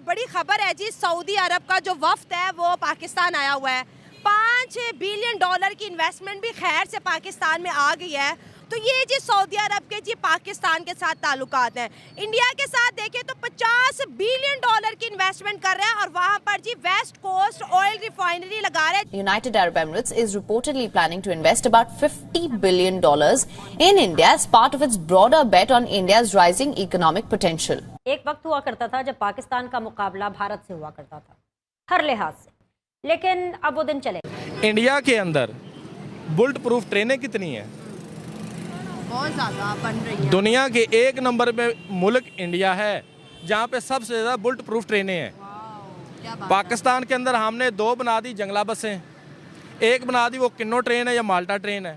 बड़ी खबर है जी, सऊदी अरब का जो वफ्द है वो पाकिस्तान आया हुआ है। 5 बिलियन डॉलर की इन्वेस्टमेंट भी खैर से पाकिस्तान में आ गई है। तो ये जी सऊदी अरब के जी पाकिस्तान के साथ ताल्लुकात हैं। इंडिया के साथ देखें तो 50 बिलियन डॉलर की इन्वेस्टमेंट कर रहे हैं और वहां पर जी वेस्ट कोस्ट ऑयल रिफाइनरी लगा रहे हैं। United Arab Emirates is reportedly planning to invest about $50 billion in India as part of its broader bet on India's rising economic potential. एक वक्त हुआ करता था जब पाकिस्तान का मुकाबला भारत से हुआ करता था हर लिहाज से, लेकिन अब वो दिन चले गए। इंडिया के अंदर बुलेट प्रूफ ट्रेनें कितनी हैं? बहुत ज्यादा बन रही है। दुनिया के एक नंबर पे मुल्क इंडिया है जहाँ पे सबसे ज़्यादा बुलेट प्रूफ ट्रेनें हैं। पाकिस्तान के अंदर हमने 2 बना दी जंगला बसें, एक बना दी वो किन्नो ट्रेन है या माल्टा ट्रेन है।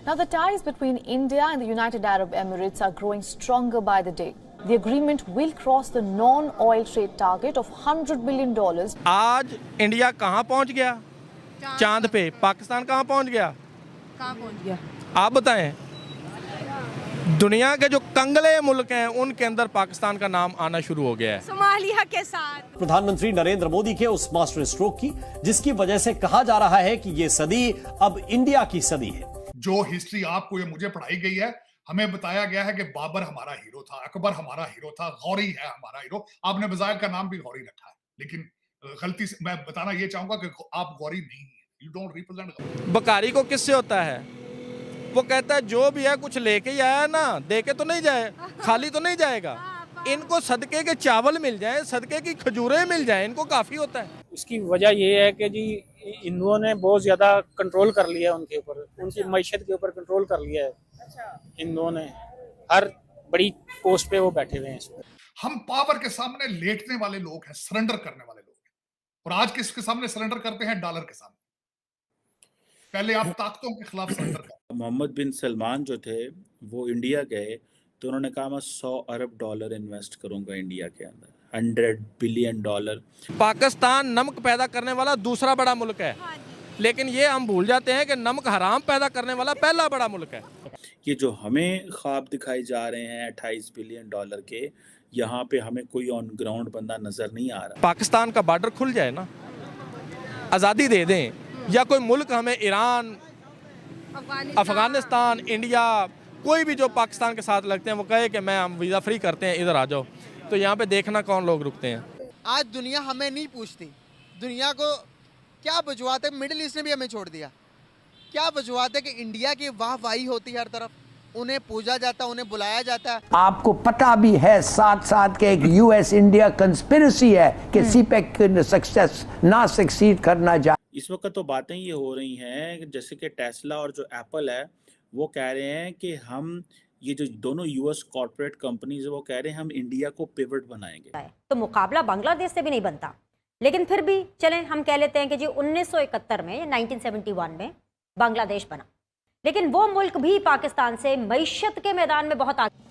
Now the ties between India and the United Arab Emirates are growing stronger by the day. The agreement will cross the non-oil trade target of $100 billion. आज इंडिया कहाँ पहुँच गया? चांद पे। पाकिस्तान कहाँ पहुँच गया? कहाँ पहुंच गया? आप बताएं। दुनिया के जो कंगले मुल्क हैं उनके अंदर पाकिस्तान का नाम आना शुरू हो गया है। सोमालिया के साथ प्रधानमंत्री नरेंद्र मोदी के उस मास्टर स्ट्रोक की जिसकी वजह से कहा जा रहा है कि ये सदी अब इंडिया की सदी है। जो हिस्ट्री आपको या मुझे पढ़ाई गई है, हमें बताया गया है कि बाबर हमारा हीरो था, अकबर हमारा हीरो था, गौरी है हमारा हीरो। आपने बजायर का नाम भी गौरी रखा है, लेकिन गलती से मैं बताना ये चाहूंगा कि आप गौरी नहीं है। You don't represent. बकारी को किससे होता है? वो कहता है जो भी है कुछ लेके ही आया ना, दे के तो नहीं जाए, खाली तो नहीं जाएगा। इनको सदके के चावल मिल जाए, सदके की खजूरें मिल जाए, इनको काफी होता है। इसकी वजह ये है कि जी हिंदुओं ने बहुत ज्यादा कंट्रोल कर लिया है उनके ऊपर, उनकी मईशत के ऊपर कंट्रोल कर लिया है। हिंदुओं ने हर बड़ी पोस्ट पे वो बैठे हुए हैं। हम पावर के सामने लेटने वाले लोग हैं, सरेंडर करने वाले लोग हैं। और आज किसके सामने सरेंडर करते हैं? डॉलर के सामने। पहले आप ताकतों के खिलाफ सरेंडर कर। मोहम्मद बिन सलमान जो थे वो इंडिया गए तो उन्होंने कहा मैं $100 अरब इन्वेस्ट करूंगा इंडिया के अंदर, $100 बिलियन। पाकिस्तान नमक पैदा करने वाला दूसरा बड़ा मुल्क है, लेकिन ये हम भूल जाते हैं कि नमक हराम पैदा करने वाला पहला बड़ा मुल्क है। ये जो हमें ख्वाब दिखाई जा रहे हैं $28 बिलियन के, यहाँ पे हमें कोई ऑन ग्राउंड बंदा नजर नहीं आ रहा। पाकिस्तान का बॉर्डर खुल जाए ना, आज़ादी दे दें, या कोई मुल्क हमें ईरान, अफगानिस्तान, इंडिया, कोई भी जो पाकिस्तान के साथ लगते हैं वो कहे कि मैं हम वीज़ा फ्री करते हैं, इधर आ जाओ, तो यहाँ पे देखना कौन लोग रुकते हैं। आज दुनिया हमें नहीं पूछती, दुनिया को क्या वजूहत है? मिडिल ईस्ट ने भी हमें छोड़ दिया। क्या वजूहत है कि इंडिया की वाहवाही होती है हर तरफ, उन्हें पूजा जाता है, उन्हें बुलाया जाता है। आपको पता भी है साथ साथ के एक यूएस इंडिया कंस्पिरेसी है कि सीपेक सक्सेस ना सक्सीड करना चाहिए। इस वक्त तो बातें ये हो रही हैं जैसे कि टेस्ला और जो एप्पल है वो कह रहे हैं कि हम ये जो दोनों यूएस कॉर्पोरेट कंपनीज है वो कह रहे हैं हम इंडिया को पिवट बनाएंगे। तो मुकाबला बांग्लादेश से भी नहीं बनता, लेकिन फिर भी चलें हम कह लेते हैं कि जी 1971 में या 1971 में बांग्लादेश बना, लेकिन वो मुल्क भी पाकिस्तान से मईशत के मैदान में बहुत आगे।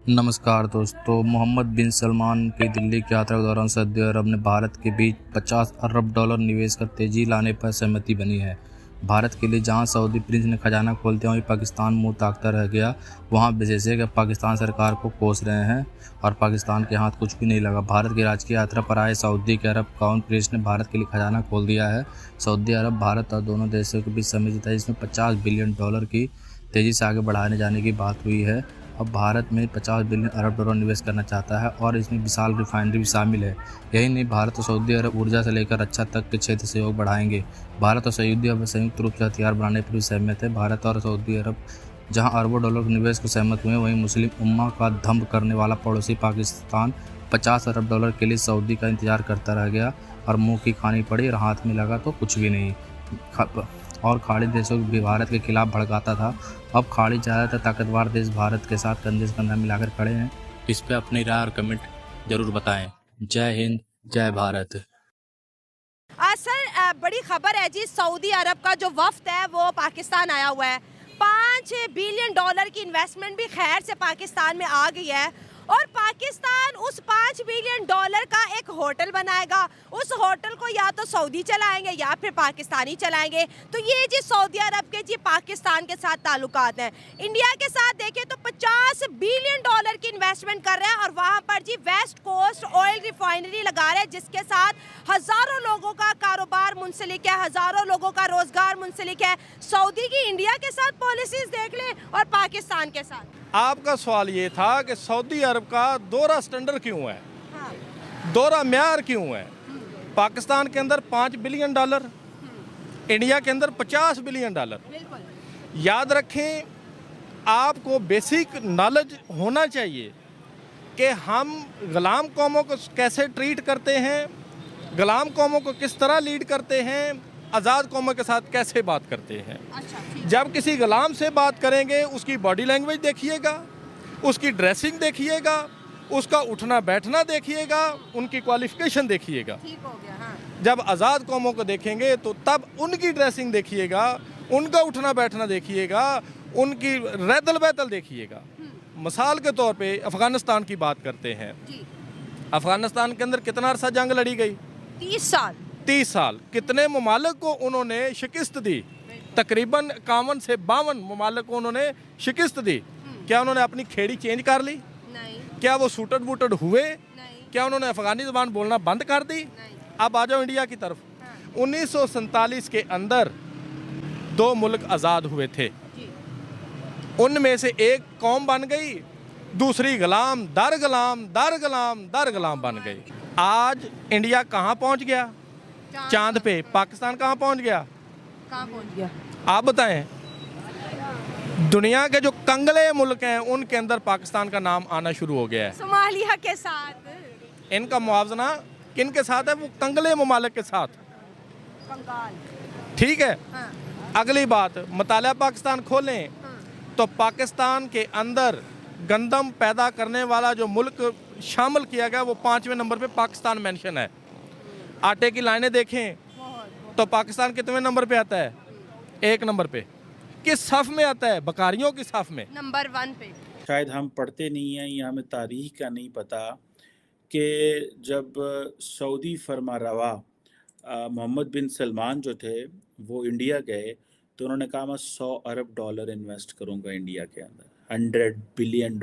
नमस्कार दोस्तों, मोहम्मद बिन सलमान की दिल्ली की यात्रा के दौरान सऊदी अरब ने भारत के बीच $50 अरब निवेश कर तेजी लाने पर सहमति बनी है। भारत के लिए जहां सऊदी प्रिंस ने खजाना खोल दिया वहीं पाकिस्तान मुंह ताकता रह गया। वहां विशेषज्ञ पाकिस्तान सरकार को कोस रहे हैं और पाकिस्तान के हाथ कुछ भी नहीं लगा। भारत की राजकीय यात्रा पर आए सऊदी के अरब क्राउन प्रिंस ने भारत के लिए खजाना खोल दिया है। सऊदी अरब, भारत और दोनों देशों के बीच समझौता था जिसमें $50 बिलियन की तेज़ी से आगे बढ़ाने जाने की बात हुई है। अब भारत में $50 बिलियन अरब निवेश करना चाहता है और इसमें विशाल रिफाइनरी भी शामिल है। यही नहीं, भारत और सऊदी अरब ऊर्जा से लेकर रक्षा तक के क्षेत्र सहयोग बढ़ाएंगे। भारत और सऊदी अरब संयुक्त रूप से हथियार बनाने पर भी सहमत है। भारत और सऊदी अरब जहां अरबों डॉलर के निवेश को सहमत हुए, वहीं मुस्लिम उम्मा का धम्म करने वाला पड़ोसी पाकिस्तान $50 अरब के लिए सऊदी का इंतजार करता रह गया और मुँह की खानी पड़ी और हाथ में लगा तो कुछ भी नहीं। और खाड़ी देशों को भी भारत के खिलाफ भड़काता था। अब खाड़ी ज़्यादातर ताकतवर देश भारत के साथ कंधे से कंधा मिलाकर खड़े हैं। इस पे अपनी राय और कमेंट जरूर बताएं। जय हिंद, जय भारत। सर बड़ी खबर है जी, सऊदी अरब का जो वफ्द है वो पाकिस्तान आया हुआ है। 5 बिलियन डॉलर की इन्वेस्टमेंट भी खैर से पाकिस्तान में आ गई है और पाकिस्तान उस 5 बिलियन डॉलर का एक होटल बनाएगा। उस होटल को या तो सऊदी चलाएंगे या फिर पाकिस्तानी चलाएंगे। तो ये जी सऊदी अरब के जी पाकिस्तान के साथ ताल्लुकात हैं। इंडिया के साथ देखें तो 50 बिलियन डॉलर की इन्वेस्टमेंट कर रहे हैं और वहाँ पर जी वेस्ट कोस्ट ऑयल रिफाइनरी लगा रहे हैं, जिसके साथ हज़ारों लोगों का कारोबार मुंसलिक है, हज़ारों लोगों का रोजगार मुंसलिक है। सऊदी की इंडिया के साथ पॉलिसीज देख लें और पाकिस्तान के साथ। आपका सवाल ये था कि सऊदी अरब का दोहरा स्टैंडर्ड क्यों है, हाँ। दोहरा म्यार क्यों है। पाकिस्तान के अंदर 5 बिलियन डॉलर, इंडिया के अंदर 50 बिलियन डॉलर। याद रखें, आपको बेसिक नॉलेज होना चाहिए कि हम गुलाम कौमों को कैसे ट्रीट करते हैं, गुलाम कौमों को किस तरह लीड करते हैं, आज़ाद कौमों के साथ कैसे बात करते हैं। जब किसी गुलाम से बात करेंगे उसकी बॉडी लैंग्वेज देखिएगा, उसकी ड्रेसिंग देखिएगा, उसका उठना बैठना देखिएगा, उनकी क्वालिफिकेशन देखिएगा। जब आज़ाद कौमों को देखेंगे तो तब उनकी ड्रेसिंग देखिएगा, उनका उठना बैठना देखिएगा, उनकी रैदल बैतल देखिएगा। मिसाल के तौर पे अफ़गानिस्तान की बात करते हैं। अफ़गानिस्तान के अंदर कितना अरसा जंग लड़ी गई? 30 साल। 30 साल। कितने ममालिक को उन्होंने शिकस्त दी? तकरीबन 51 से 52 ममालिक को उन्होंने शिकस्त दी। क्या उन्होंने अपनी खेड़ी चेंज कर ली? नहीं। क्या वो सूटड बूटड हुए? नहीं। क्या उन्होंने अफगानी ज़बान बोलना बंद कर दी? नहीं। अब आ जाओ इंडिया की तरफ। 1947 के अंदर 2 मुल्क आज़ाद हुए थे। उनमें से एक कौम बन गई, दूसरी गुलाम दर गुलाम दर गुलाम दर गुलाम बन गई। आज इंडिया कहाँ पहुँच गया? चांद पे। पाकिस्तान कहाँ पहुँच गया? कहाँ पहुँच गया? आप बताएं। दुनिया के जो कंगले मुल्क हैं उनके अंदर पाकिस्तान का नाम आना शुरू हो गया है। सोमालिया के साथ इनका मुआवजना किन के साथ है? वो कंगले ममालिक के साथ। कंगाल। ठीक है। हाँ। अगली बात, मुताला पाकिस्तान खोलें तो पाकिस्तान के अंदर गंदम पैदा करने वाला जो मुल्क शामिल किया गया वो 5वें नंबर पे पाकिस्तान मेंशन है। आटे की लाइनें देखें तो पाकिस्तान कितने नंबर पे आता है? 1 नंबर पे। किस सफ में आता है? बकारियों की सफ में, नंबर 1 पे। शायद हम पढ़ते नहीं हैं या हमें तारीख का नहीं पता कि जब सऊदी फरमारवा मोहम्मद बिन सलमान जो थे वो इंडिया गए तो उन्होंने कहा मैं $100 अरब इन्वेस्ट करूंगा इंडिया के अंदर, $100 बिलियन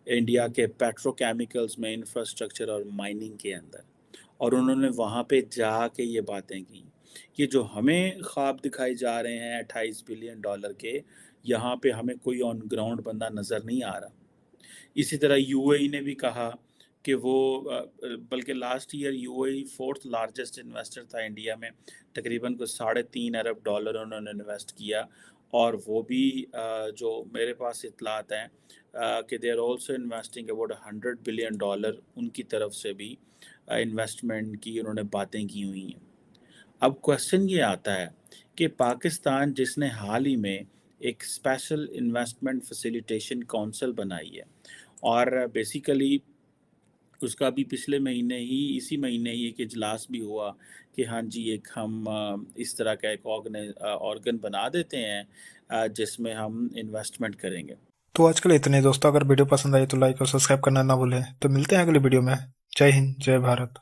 इंडिया के पेट्रोकेमिकल्स में, इंफ्रास्ट्रक्चर और माइनिंग के अंदर। और उन्होंने वहाँ पे जाके ये बातें की कि जो हमें ख्वाब दिखाई जा रहे हैं $28 बिलियन के, यहाँ पे हमें कोई ऑन ग्राउंड बंदा नज़र नहीं आ रहा। इसी तरह यूएई ने भी कहा कि वो, बल्कि last year UAE 4th largest investor था इंडिया में, तकरीबन कुछ $3.5 अरब उन्होंने इन्वेस्ट किया। और वो भी जो मेरे पास इतलात हैं कि they are also investing about $100 billion, उनकी तरफ से भी इन्वेस्टमेंट की उन्होंने बातें की हुई हैं। अब क्वेश्चन ये आता है कि पाकिस्तान जिसने हाल ही में एक स्पेशल इन्वेस्टमेंट फैसिलिटेशन काउंसिल बनाई है और बेसिकली उसका भी पिछले महीने ही, इसी महीने ही एक इजलास भी हुआ कि हाँ जी एक हम इस तरह का एक ऑर्गन बना देते हैं जिसमें हम इन्वेस्टमेंट करेंगे। तो आज के लिए इतने दोस्तों, अगर वीडियो पसंद आई तो लाइक और सब्सक्राइब करना ना भूलें। तो मिलते हैं अगले वीडियो में। जय हिंद, जय भारत।